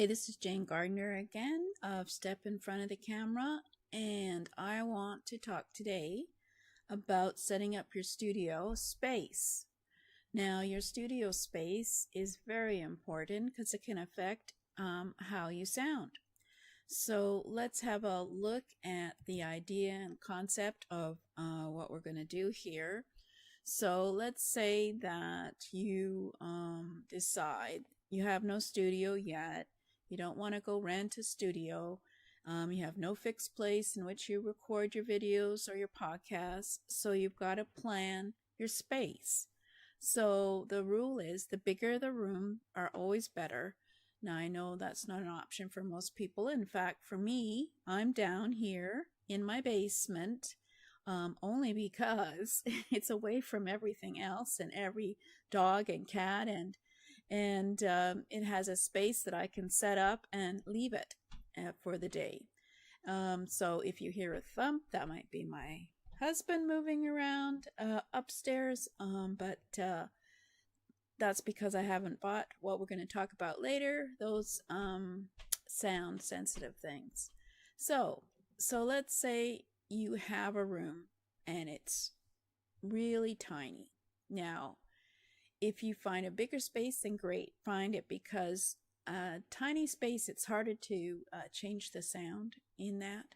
Hi, this is Jane Gardner again of Step in Front of the Camera, and I want to talk today about setting up your studio space. Now, your studio space is very important because it can affect how you sound. So let's have a look at the idea and concept of what we're going to do here. So let's say that you decide you have no studio yet. You don't want to go rent a studio. You have no fixed place in which you record your videos or your podcasts. So you've got to plan your space. So the rule is the bigger the room are always better. Now I know that's not an option for most people. In fact, for me, I'm down here in my basement. Only because it's away from everything else and every dog and cat, and it has a space that I can set up and leave it for the day. So if you hear a thump, that might be my husband moving around upstairs, but that's because I haven't bought what we're going to talk about later, those sound sensitive things. So let's say you have a room and it's really tiny. Now, if you find a bigger space, then great, find it, because tiny space, it's harder to change the sound in that.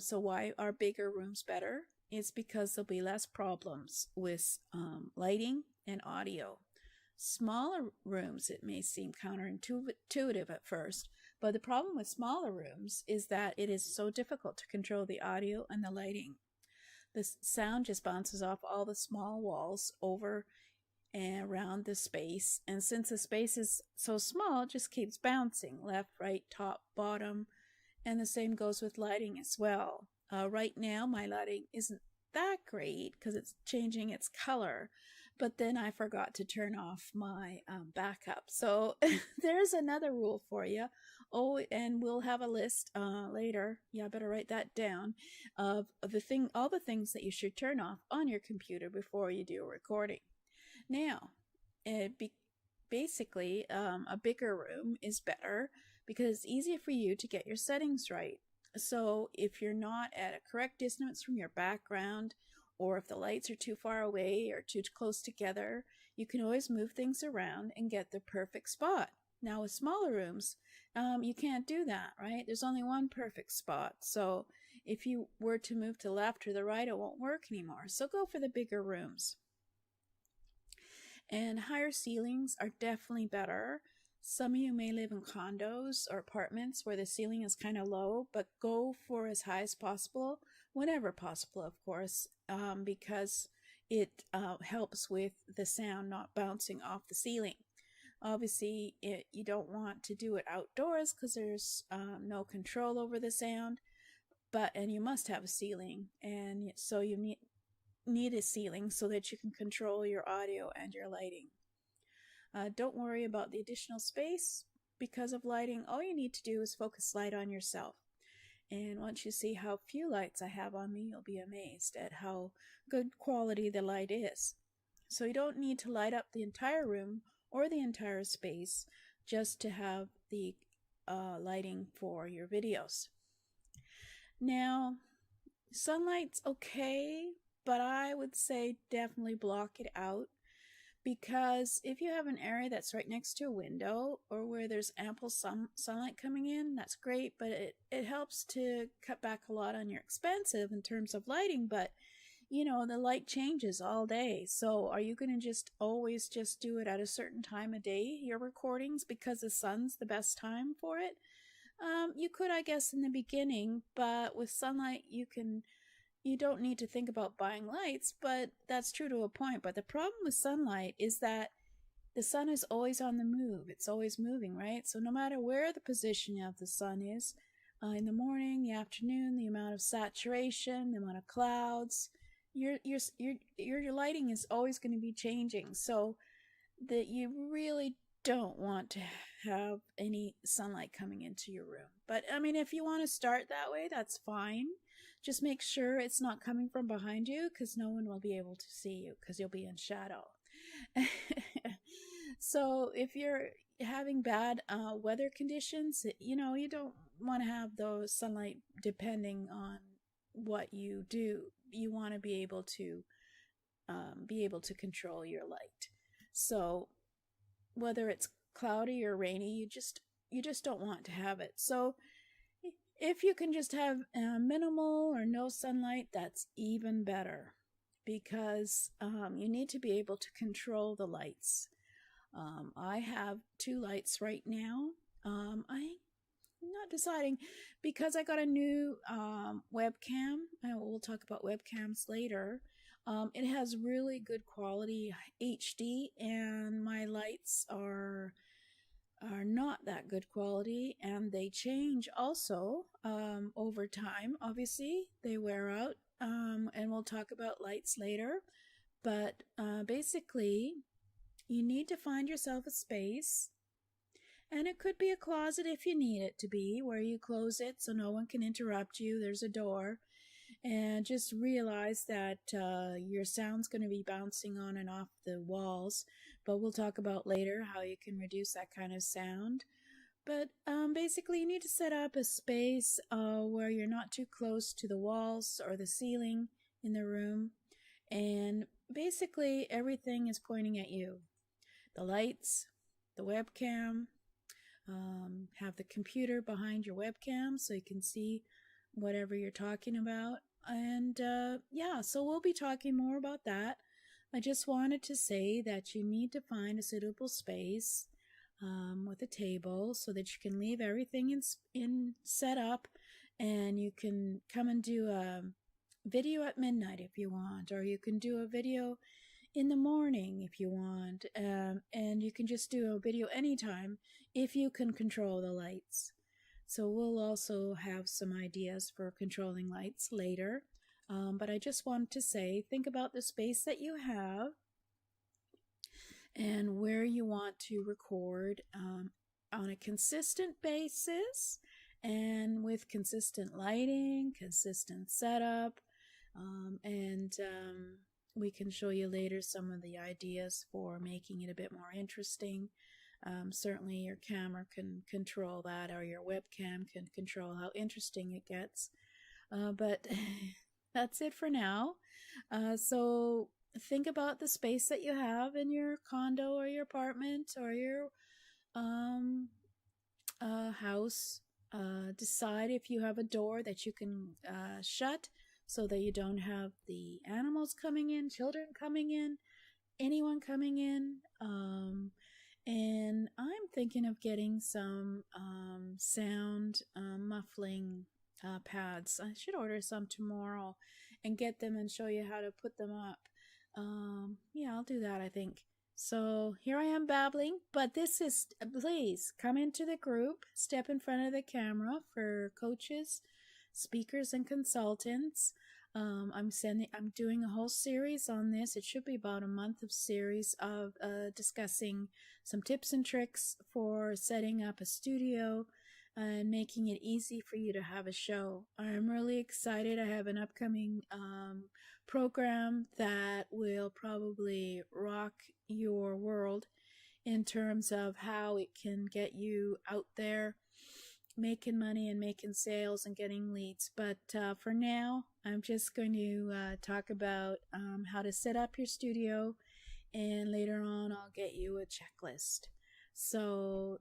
So why are bigger rooms better? It's because there'll be less problems with lighting and audio. Smaller rooms, it may seem counterintuitive at first, but the problem with smaller rooms is that it is so difficult to control the audio and the lighting. The sound just bounces off all the small walls over and around the space, and since the space is so small, it just keeps bouncing left, right, top, bottom, and the same goes with lighting as well. Right now, my lighting isn't that great because it's changing its color, but then I forgot to turn off my backup. So there's another rule for you. Oh, and we'll have a list later. Yeah, I better write that down of all the things that you should turn off on your computer before you do a recording. Now, basically, a bigger room is better because it's easier for you to get your settings right. So if you're not at a correct distance from your background, or if the lights are too far away or too close together, you can always move things around and get the perfect spot. Now with smaller rooms, you can't do that, right? There's only one perfect spot. So if you were to move to the left or the right, it won't work anymore. So go for the bigger rooms. And higher ceilings are definitely better. Some of you may live in condos or apartments where the ceiling is kind of low, but go for as high as possible, whenever possible, of course, because it helps with the sound not bouncing off the ceiling. Obviously, you don't want to do it outdoors because there's no control over the sound, and you must have a ceiling, and so you need a ceiling so that you can control your audio and your lighting. Don't worry about the additional space because of lighting. All you need to do is focus light on yourself. And once you see how few lights I have on me, you'll be amazed at how good quality the light is. So you don't need to light up the entire room or the entire space just to have the lighting for your videos. Now, sunlight's okay, but I would say definitely block it out. Because if you have an area that's right next to a window or where there's ample sunlight coming in, that's great, but it helps to cut back a lot on your expensive in terms of lighting, but the light changes all day. So are you going to always do it at a certain time of day, your recordings, because the sun's the best time for it? You could, I guess, in the beginning, but with sunlight, you don't need to think about buying lights, but that's true to a point. But the problem with sunlight is that the sun is always on the move. It's always moving, right? So no matter where the position of the sun is, in the morning, the afternoon, the amount of saturation, the amount of clouds, your lighting is always going to be changing. So that you really don't want to have any sunlight coming into your room. But I mean, if you want to start that way, that's fine. Just make sure it's not coming from behind you because no one will be able to see you because you'll be in shadow. So if you're having bad weather conditions, you don't want to have those sunlight depending on what you do. You want to be able to control your light. So whether it's cloudy or rainy, you just don't want to have it. So if you can just have minimal or no sunlight, that's even better, because you need to be able to control the lights. I have two lights right now. I'm not deciding, because I got a new webcam. We'll talk about webcams later. It has really good quality HD, and my lights are not that good quality, and they change also over time. Obviously, they wear out, and we'll talk about lights later. But basically, you need to find yourself a space, and it could be a closet if you need it to be, where you close it so no one can interrupt you. There's a door. And just realize that your sound's going to be bouncing on and off the walls, but we'll talk about later how you can reduce that kind of sound. But basically, you need to set up a space where you're not too close to the walls or the ceiling in the room, and basically everything is pointing at you. The lights, the webcam, have the computer behind your webcam so you can see whatever you're talking about. And yeah, so we'll be talking more about that. I just wanted to say that you need to find a suitable space with a table so that you can leave everything in set up, and you can come and do a video at midnight if you want, or you can do a video in the morning if you want, and you can just do a video anytime if you can control the lights. So we'll also have some ideas for controlling lights later. But I just wanted to say, think about the space that you have and where you want to record on a consistent basis, and with consistent lighting, consistent setup, and we can show you later some of the ideas for making it a bit more interesting. Certainly your camera can control that, or your webcam can control how interesting it gets. But that's it for now. So think about the space that you have in your condo or your apartment or your house. Decide if you have a door that you can shut so that you don't have the animals coming in, children coming in, anyone coming in. And I'm thinking of getting some sound muffling pads. I should order some tomorrow and get them and show you how to put them up. Yeah, I'll do that, I think. So here I am babbling, but this is, please come into the group, step in front of the camera for coaches, speakers, and consultants. I'm doing a whole series on this. It should be about a month of series of discussing some tips and tricks for setting up a studio and making it easy for you to have a show. I'm really excited. I have an upcoming program that will probably rock your world in terms of how it can get you out there making money and making sales and getting leads. But for now, I'm just going to talk about how to set up your studio, and later on I'll get you a checklist. So